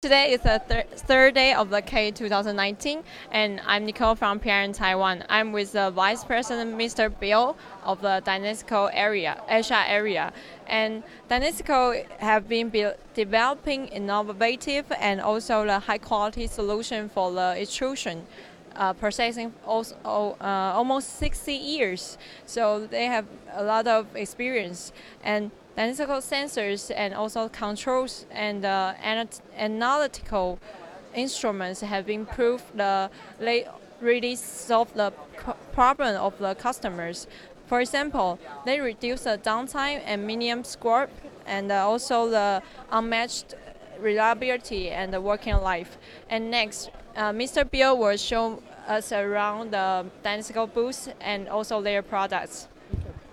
Today is the third day of the K 2019, and I'm Nicole from PR in Taiwan. I'm with the Vice President, Mr. Bill, of the Dynisco area, Asia area. And Dynisco have been developing innovative and also the high-quality solution for the extrusion. Processing also, almost 60 years, so they have a lot of experience. And Analytical sensors and also controls and analytical instruments have been proved they really solve the problem of the customers. For example, they reduce the downtime and minimum scrap and also the unmatched reliability and the working life. And next, Mr. Bill will show us around the Dynisco booth and also their products.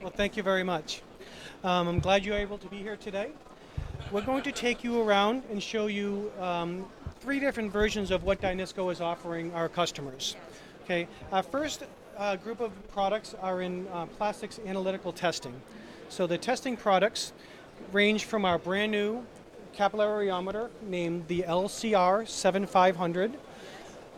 Well, thank you very much. I'm glad you're able to be here today. We're going to take you around and show you three different versions of what Dynisco is offering our customers. Okay, our first group of products are in plastics analytical testing. So the testing products range from our brand new capillariometer named the LCR 7500.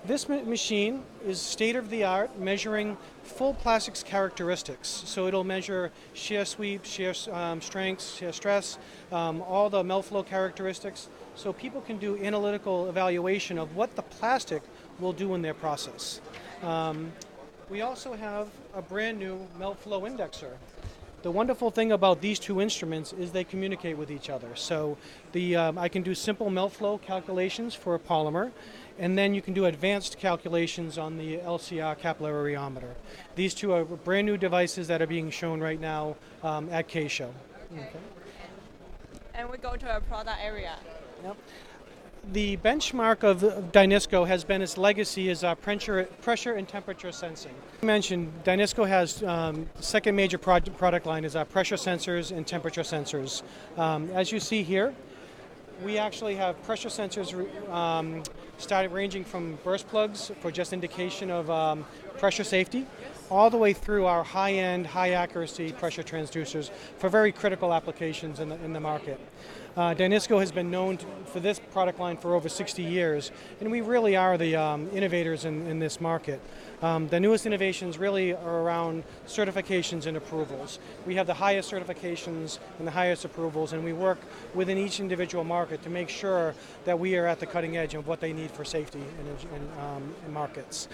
This machine is state-of-the-art, measuring full plastics characteristics. So it'll measure shear sweep, shear strength, shear stress, all the melt flow characteristics, so people can do analytical evaluation of what the plastic will do in their process. We also have a brand new melt flow indexer. The wonderful thing about these two instruments is they communicate with each other. So I can do simple melt flow calculations for a polymer, and then you can do advanced calculations on the LCR capillariometer. These two are brand new devices that are being shown right now at K-Show. Okay. And we go to a product area. Yep. The benchmark of Dynisco has been its legacy is pressure and temperature sensing. I mentioned Dynisco has the second major product line is our pressure sensors and temperature sensors. As you see here, we actually have pressure sensors started ranging from burst plugs for just indication of pressure safety, all the way through our high-end, high-accuracy pressure transducers for very critical applications in the market. Dynisco has been known for this product line for over 60 years, and we really are the innovators in this market. The newest innovations really are around certifications and approvals. We have the highest certifications and the highest approvals, and we work within each individual market to make sure that we are at the cutting edge of what they need for safety in markets.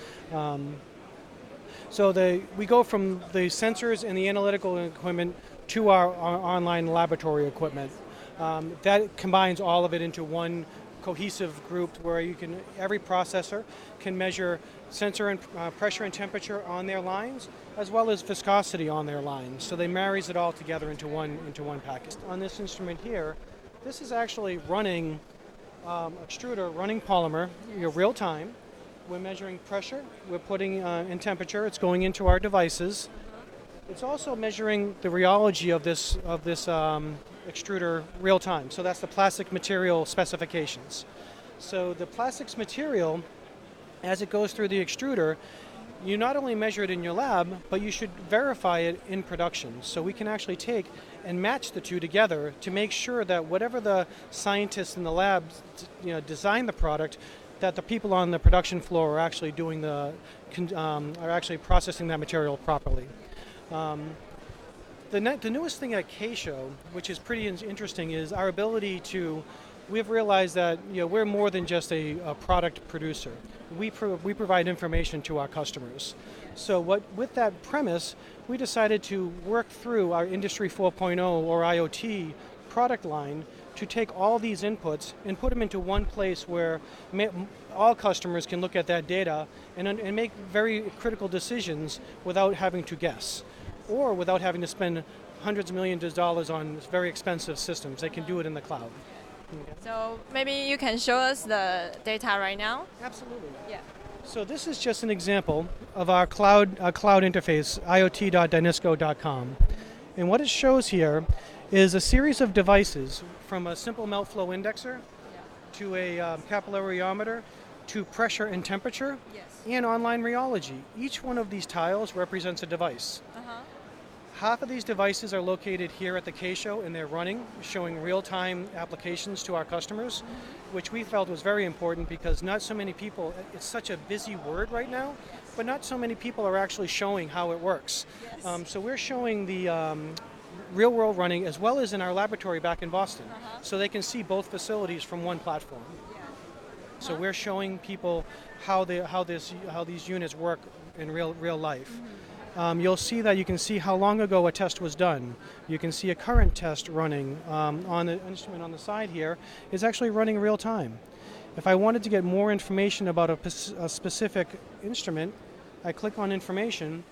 So we go from the sensors and the analytical equipment to our online laboratory equipment. That combines all of it into one cohesive group where every processor can measure sensor and pressure and temperature on their lines, as well as viscosity on their lines. So they marries it all together into one package. On this instrument here, this is actually running extruder, running polymer, real time. We're measuring pressure, we're putting in temperature, it's going into our devices. It's also measuring the rheology of this extruder real time. So that's the plastic material specifications. So the plastics material, as it goes through the extruder, you not only measure it in your lab, but you should verify it in production. So we can actually take and match the two together to make sure that whatever the scientists in the lab design the product, that the people on the production floor are actually doing are actually processing that material properly. The newest thing at K-Show, which is pretty interesting, is our ability we've realized that we're more than just a product producer. We provide information to our customers. So with that premise, we decided to work through our Industry 4.0 or IoT product line to take all these inputs and put them into one place where all customers can look at that data and make very critical decisions without having to guess, or without having to spend hundreds of millions of dollars on very expensive systems. They can do it in the cloud. Okay. So maybe you can show us the data right now? Absolutely. Yeah. So this is just an example of our cloud interface, iot.dynisco.com. And what it shows here is a series of devices, from a simple melt flow indexer to a capillariometer to pressure and temperature, Yes. and online rheology. Each one of these tiles represents a device. Half of these devices are located here at the K-Show, and they're running, showing real-time applications to our customers, which we felt was very important because not so many people, it's such a busy word right now, but not so many people are actually showing how it works. Yes. So we're showing the real world running as well as in our laboratory back in Boston, so they can see both facilities from one platform. So we're showing people how these units work in real life. You'll see that you can see how long ago a test was done. You can see a current test running on the instrument on the side here is actually running real time. If I wanted to get more information about a specific instrument, I click on information,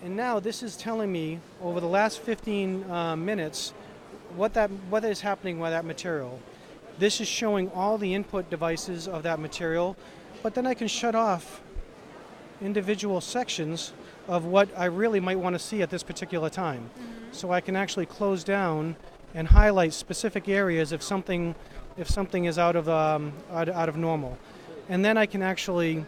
and now this is telling me over the last 15 minutes what is happening with that material. This is showing all the input devices of that material, but then I can shut off individual sections of what I really might want to see at this particular time. So I can actually close down and highlight specific areas if something is out of normal, and then I can actually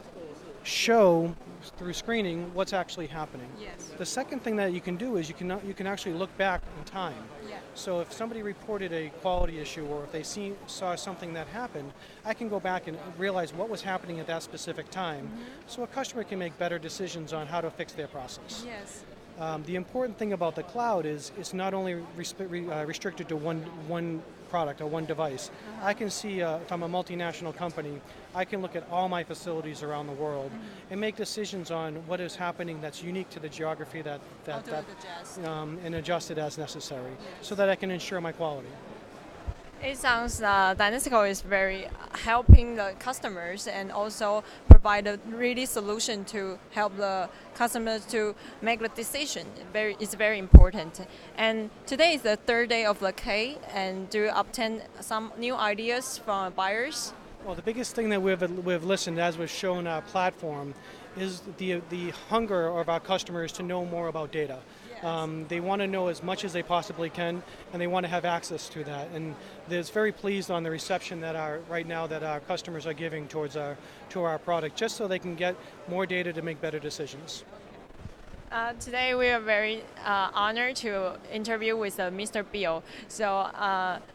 show through screening what's actually happening. Yes. The second thing that you can do is you can actually look back in time. Yeah. So if somebody reported a quality issue or if they saw something that happened, I can go back and realize what was happening at that specific time, so a customer can make better decisions on how to fix their process. Yes. The important thing about the cloud is it's not only restricted to one product or one device. I can see if I'm a multinational company, I can look at all my facilities around the world and make decisions on what is happening that's unique to the geography and adjust it as necessary, so that I can ensure my quality. It sounds Dynisco is very helping the customers and also provide a really solution to help the customers to make the decision. It's very important. And today is the third day of the K, and do you obtain some new ideas from buyers? Well, the biggest thing that we've listened as we've shown our platform is the hunger of our customers to know more about data. They want to know as much as they possibly can, and they want to have access to that. And they're very pleased on the reception that right now that our customers are giving to our product, just so they can get more data to make better decisions. Today we are very honored to interview with Mr. Bill. So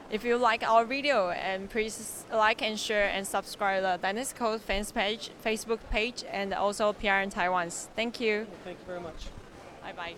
if you like our video, and please like and share and subscribe the Dynisco fans page, Facebook page, and also PR in Taiwan. Thank you. Thank you very much. Bye bye.